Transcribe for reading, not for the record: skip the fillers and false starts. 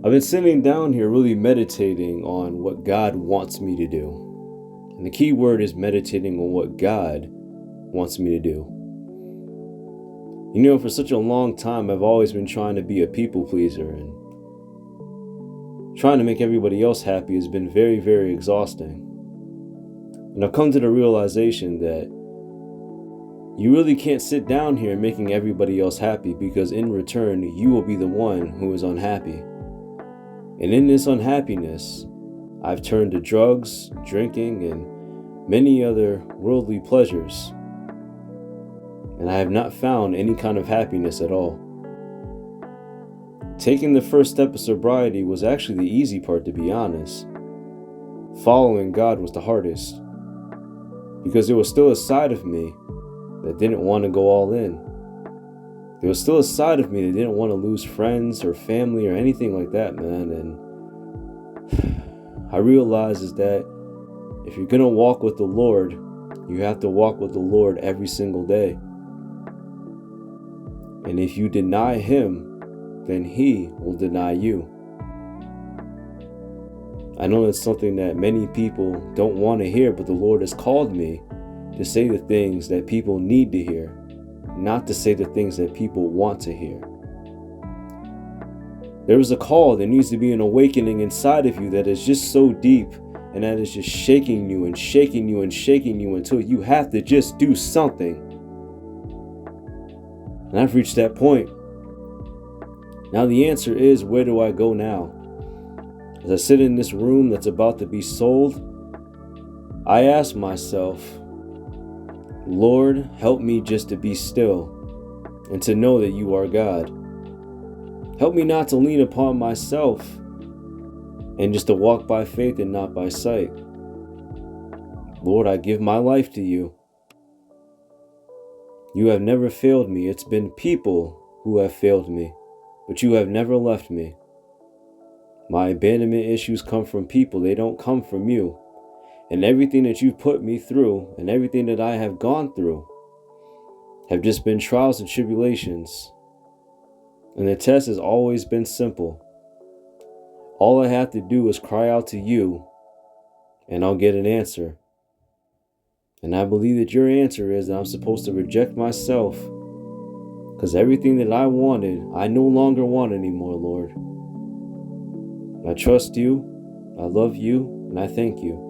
I've been sitting down here really meditating on what God wants me to do. And the key word is meditating on what God wants me to do. You know, for such a long time, I've always been trying to be a people pleaser, and trying to make everybody else happy has been very, very exhausting. And I've come to the realization that you really can't sit down here making everybody else happy, because in return, you will be the one who is unhappy. And in this unhappiness, I've turned to drugs, drinking, and many other worldly pleasures. And I have not found any kind of happiness at all. Taking the first step of sobriety was actually the easy part, to be honest. Following God was the hardest, because there was still a side of me that didn't want to go all in. There was still a side of me that didn't want to lose friends or family or anything like that, man. And I realized is that if you're going to walk with the Lord, you have to walk with the Lord every single day. And if you deny Him, then He will deny you. I know that's something that many people don't want to hear, but the Lord has called me to say the things that people need to hear, not to say the things that people want to hear. There is a call. There needs to be an awakening inside of you that is just so deep, and that is just shaking you and shaking you and shaking you until you have to just do something. And I've reached that point. Now the answer is, where do I go now? As I sit in this room that's about to be sold, I ask myself, Lord, help me just to be still and to know that you are God. Help me not to lean upon myself and just to walk by faith and not by sight. Lord, I give my life to you. You have never failed me. It's been people who have failed me, but you have never left me. My abandonment issues come from people. They don't come from you. And everything that you've put me through and everything that I have gone through have just been trials and tribulations. And the test has always been simple. All I have to do is cry out to you, and I'll get an answer. And I believe that your answer is that I'm supposed to reject myself, because everything that I wanted, I no longer want anymore, Lord. I trust you, I love you, and I thank you.